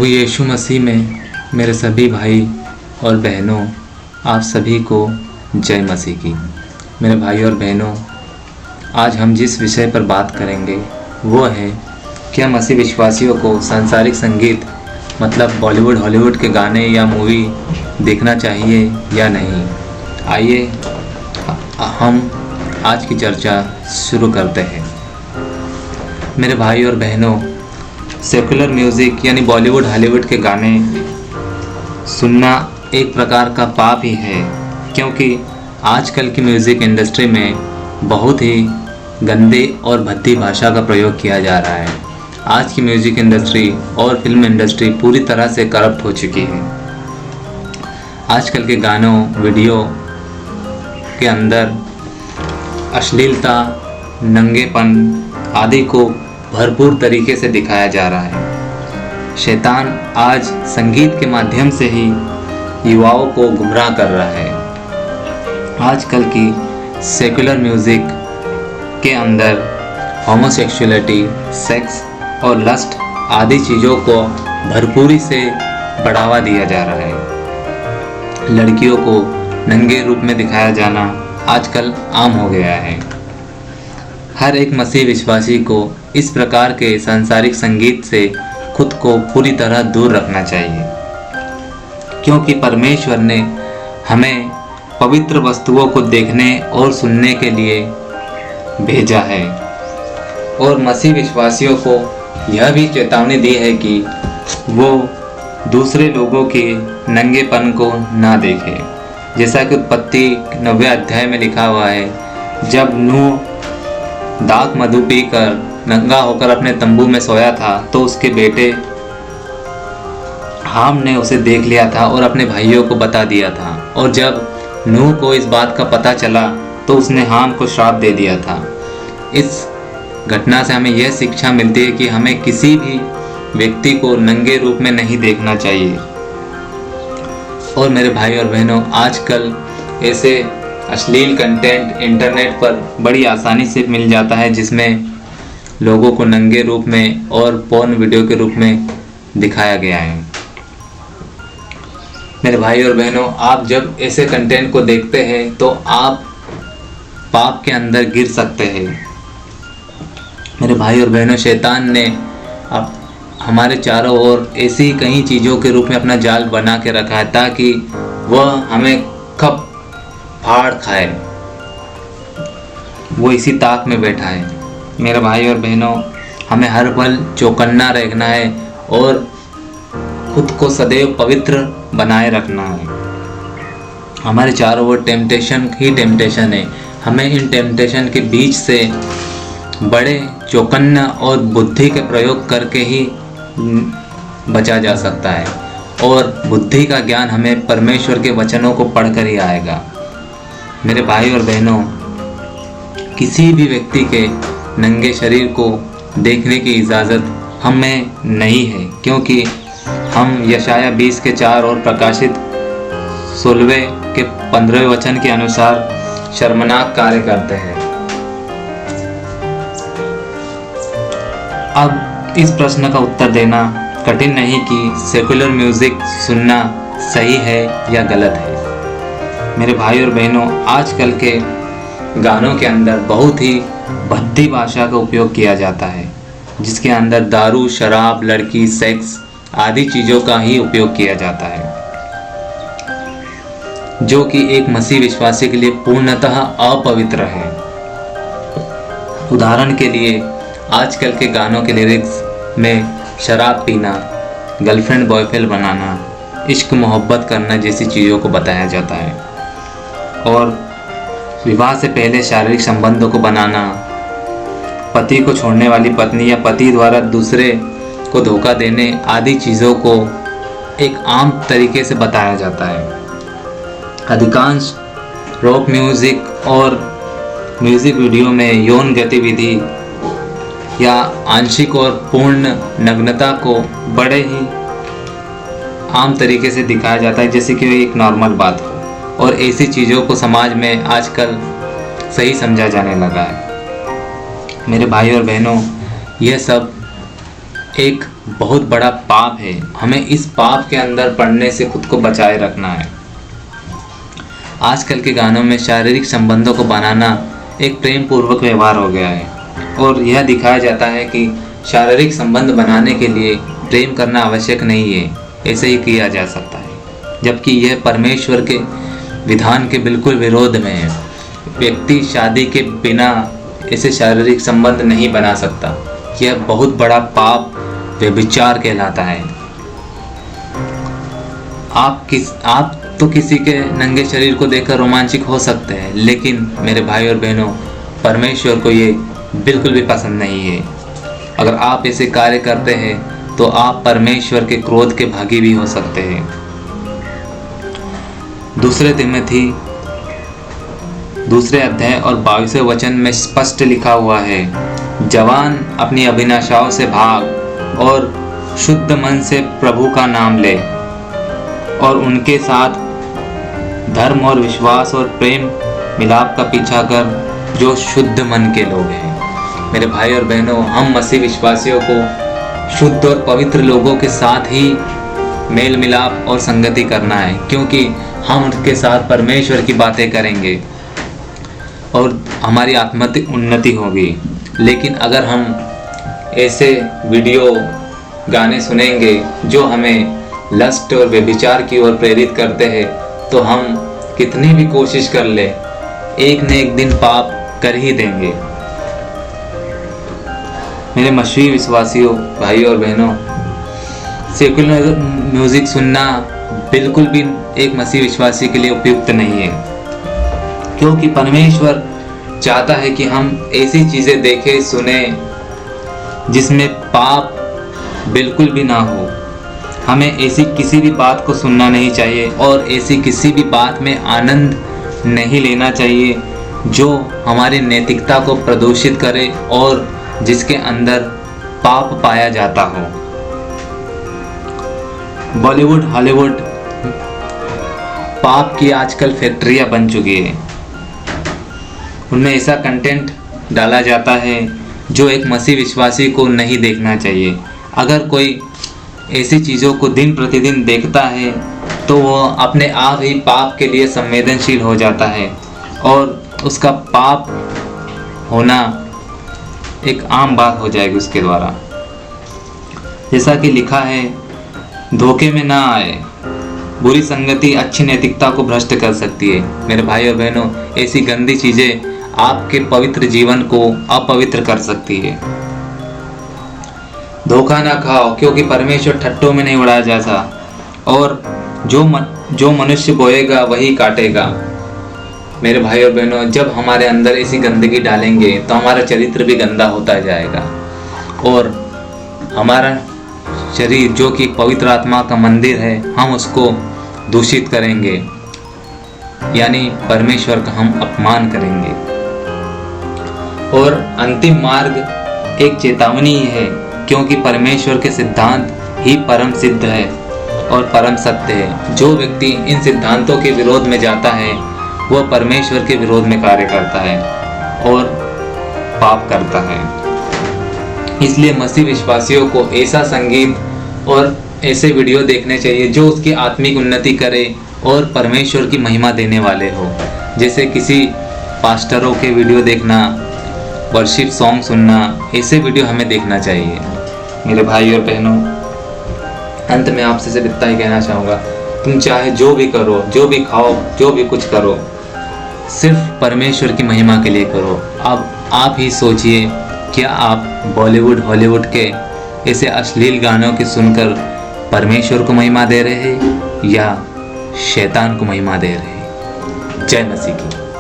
प्रभु यीशु मसीह में मेरे सभी भाई और बहनों, आप सभी को जय मसीह की। मेरे भाई और बहनों, आज हम जिस विषय पर बात करेंगे वो है, क्या मसीह विश्वासियों को सांसारिक संगीत मतलब बॉलीवुड हॉलीवुड के गाने या मूवी देखना चाहिए या नहीं। आइए हम आज की चर्चा शुरू करते हैं। मेरे भाई और बहनों, सेकुलर म्यूज़िक यानी बॉलीवुड हॉलीवुड के गाने सुनना एक प्रकार का पाप ही है, क्योंकि आजकल की म्यूज़िक इंडस्ट्री में बहुत ही गंदे और भद्दी भाषा का प्रयोग किया जा रहा है। आज की म्यूज़िक इंडस्ट्री और फिल्म इंडस्ट्री पूरी तरह से करप्ट हो चुकी है। आजकल के गानों वीडियो के अंदर अश्लीलता, नंगेपन आदि को भरपूर तरीके से दिखाया जा रहा है। शैतान आज संगीत के माध्यम से ही युवाओं को गुमराह कर रहा है। आजकल की सेकुलर म्यूज़िक के अंदर होमोसेक्सुअलिटी, सेक्स और लस्ट आदि चीज़ों को भरपूरी से बढ़ावा दिया जा रहा है। लड़कियों को नंगे रूप में दिखाया जाना आजकल आम हो गया है। हर एक मसीह विश्वासी को इस प्रकार के सांसारिक संगीत से खुद को पूरी तरह दूर रखना चाहिए, क्योंकि परमेश्वर ने हमें पवित्र वस्तुओं को देखने और सुनने के लिए भेजा है। और मसीह विश्वासियों को यह भी चेतावनी दी है कि वो दूसरे लोगों के नंगेपन को ना देखें। जैसा कि उत्पत्ति 9वें अध्याय में लिखा हुआ है, जब नूह दाख मधु पीकर नंगा होकर अपने तंबू में सोया था तो उसके बेटे हाम ने उसे देख लिया था और अपने भाइयों को बता दिया था। और जब नूह को इस बात का पता चला तो उसने हाम को श्राप दे दिया था। इस घटना से हमें यह शिक्षा मिलती है कि हमें किसी भी व्यक्ति को नंगे रूप में नहीं देखना चाहिए। और मेरे भाई और बहनों, आजकल ऐसे अश्लील कंटेंट इंटरनेट पर बड़ी आसानी से मिल जाता है, जिसमें लोगों को नंगे रूप में और पोर्न वीडियो के रूप में दिखाया गया है। मेरे भाई और बहनों, आप जब ऐसे कंटेंट को देखते हैं तो आप पाप के अंदर गिर सकते हैं। मेरे भाई और बहनों, शैतान ने हमारे चारों ओर ऐसी कई चीज़ों के रूप में अपना जाल बना के रखा है ताकि वह हमें खप फाड़ खाए। वो इसी ताक में बैठा है। मेरे भाई और बहनों, हमें हर पल चौकन्ना रहना है और खुद को सदैव पवित्र बनाए रखना है। हमारे चारों ओर टेम्पटेशन ही टेम्पटेशन है। हमें इन टेम्पटेशन के बीच से बड़े चौकन्ना और बुद्धि के प्रयोग करके ही बचा जा सकता है। और बुद्धि का ज्ञान हमें परमेश्वर के वचनों को पढ़कर ही आएगा। मेरे भाई और बहनों, किसी भी व्यक्ति के नंगे शरीर को देखने की इजाज़त हमें नहीं है, क्योंकि हम यशाया 20:4 और प्रकाशित 16:15 वचन के अनुसार शर्मनाक कार्य करते हैं। अब इस प्रश्न का उत्तर देना कठिन नहीं कि सेकुलर म्यूज़िक सुनना सही है या गलत है। मेरे भाई और बहनों, आजकल के गानों के अंदर बहुत ही भद्दी भाषा का उपयोग किया जाता है, जिसके अंदर दारू, शराब, लड़की, सेक्स आदि चीज़ों का ही उपयोग किया जाता है, जो कि एक मसीह विश्वासी के लिए पूर्णतः अपवित्र है। उदाहरण के लिए, आजकल के गानों के लिरिक्स में शराब पीना, गर्लफ्रेंड बॉयफ्रेंड बनाना, इश्क मोहब्बत करना जैसी चीज़ों को बताया जाता है। और विवाह से पहले शारीरिक संबंधों को बनाना, पति को छोड़ने वाली पत्नी या पति द्वारा दूसरे को धोखा देने आदि चीज़ों को एक आम तरीके से बताया जाता है। अधिकांश रॉक म्यूज़िक और म्यूज़िक वीडियो में यौन गतिविधि या आंशिक और पूर्ण नग्नता को बड़े ही आम तरीके से दिखाया जाता है, जैसे कि एक नॉर्मल बात हो। और ऐसी चीज़ों को समाज में आजकल सही समझा जाने लगा है। मेरे भाई और बहनों, यह सब एक बहुत बड़ा पाप है। हमें इस पाप के अंदर पड़ने से खुद को बचाए रखना है। आजकल के गानों में शारीरिक संबंधों को बनाना एक प्रेम पूर्वक व्यवहार हो गया है और यह दिखाया जाता है कि शारीरिक संबंध बनाने के लिए प्रेम करना आवश्यक नहीं है, ऐसे ही किया जा सकता है, जबकि यह परमेश्वर के विधान के बिल्कुल विरोध में है। व्यक्ति शादी के बिना ऐसे शारीरिक संबंध नहीं बना सकता। यह बहुत बड़ा पाप व्यभिचार कहलाता है। आप तो किसी के नंगे शरीर को देखकर रोमांचित हो सकते हैं, लेकिन मेरे भाई और बहनों, परमेश्वर को ये बिल्कुल भी पसंद नहीं है। अगर आप ऐसे कार्य करते हैं तो आप परमेश्वर के क्रोध के भागी भी हो सकते हैं। दूसरे तिमोथी 2 अध्याय और 22वें वचन में स्पष्ट लिखा हुआ है, जवान अपनी अभिलाषाओं से भाग और शुद्ध मन से प्रभु का नाम ले और उनके साथ धर्म और विश्वास और प्रेम मिलाप का पीछा कर जो शुद्ध मन के लोग हैं। मेरे भाई और बहनों, हम मसीह विश्वासियों को शुद्ध और पवित्र लोगों के साथ ही मेल मिलाप और संगति करना है, क्योंकि हम उनके साथ परमेश्वर की बातें करेंगे और हमारी आत्मिक उन्नति होगी। लेकिन अगर हम ऐसे वीडियो गाने सुनेंगे जो हमें लस्ट और व्यभिचार की ओर प्रेरित करते हैं, तो हम कितनी भी कोशिश कर ले, एक न एक दिन पाप कर ही देंगे। मेरे मसीही विश्वासियों, भाई और बहनों, सेकुलर म्यूजिक सुनना बिल्कुल भी एक मसीही विश्वासी के लिए उपयुक्त नहीं है, क्योंकि परमेश्वर चाहता है कि हम ऐसी चीज़ें देखें सुने जिसमें पाप बिल्कुल भी ना हो। हमें ऐसी किसी भी बात को सुनना नहीं चाहिए और ऐसी किसी भी बात में आनंद नहीं लेना चाहिए जो हमारी नैतिकता को प्रदूषित करे और जिसके अंदर पाप पाया जाता हो। बॉलीवुड, हॉलीवुड पाप की आजकल फैक्ट्रियां बन चुकी है। उनमें ऐसा कंटेंट डाला जाता है जो एक मसीह विश्वासी को नहीं देखना चाहिए। अगर कोई ऐसी चीज़ों को दिन प्रतिदिन देखता है तो वह अपने आप ही पाप के लिए संवेदनशील हो जाता है और उसका पाप होना एक आम बात हो जाएगी उसके द्वारा। जैसा कि लिखा है, धोखे में ना आए, बुरी संगति अच्छी नैतिकता को भ्रष्ट कर सकती है। मेरे भाई और बहनों, ऐसी गंदी चीज़ें आपके पवित्र जीवन को अपवित्र कर सकती है। धोखा ना खाओ, क्योंकि परमेश्वर ठट्टों में नहीं उड़ाया जाता और जो मनुष्य बोएगा वही काटेगा। मेरे भाई और बहनों, जब हमारे अंदर ऐसी गंदगी डालेंगे तो हमारा चरित्र भी गंदा होता जाएगा और हमारा शरीर, जो कि पवित्र आत्मा का मंदिर है, हम उसको दूषित करेंगे, यानी परमेश्वर का हम अपमान करेंगे। और अंतिम मार्ग एक चेतावनी है, क्योंकि परमेश्वर के सिद्धांत ही परम सिद्ध है और परम सत्य है। जो व्यक्ति इन सिद्धांतों के विरोध में जाता है वह परमेश्वर के विरोध में कार्य करता है और पाप करता है। इसलिए मसीह विश्वासियों को ऐसा संगीत और ऐसे वीडियो देखने चाहिए जो उसकी आत्मिक उन्नति करे और परमेश्वर की महिमा देने वाले हो। जैसे किसी पास्टरों के वीडियो देखना, वर्शिप सॉन्ग सुनना, ऐसे वीडियो हमें देखना चाहिए। मेरे भाई और बहनों, अंत में आपसे सिर्फ इतना ही कहना चाहूँगा, तुम चाहे जो भी करो, जो भी खाओ, जो भी कुछ करो, सिर्फ परमेश्वर की महिमा के लिए करो। अब आप ही सोचिए, क्या आप बॉलीवुड, हॉलीवुड के ऐसे अश्लील गानों की सुनकर परमेश्वर को महिमा दे रहे हैं या शैतान को महिमा दे रहे हैं? जय मसीह की।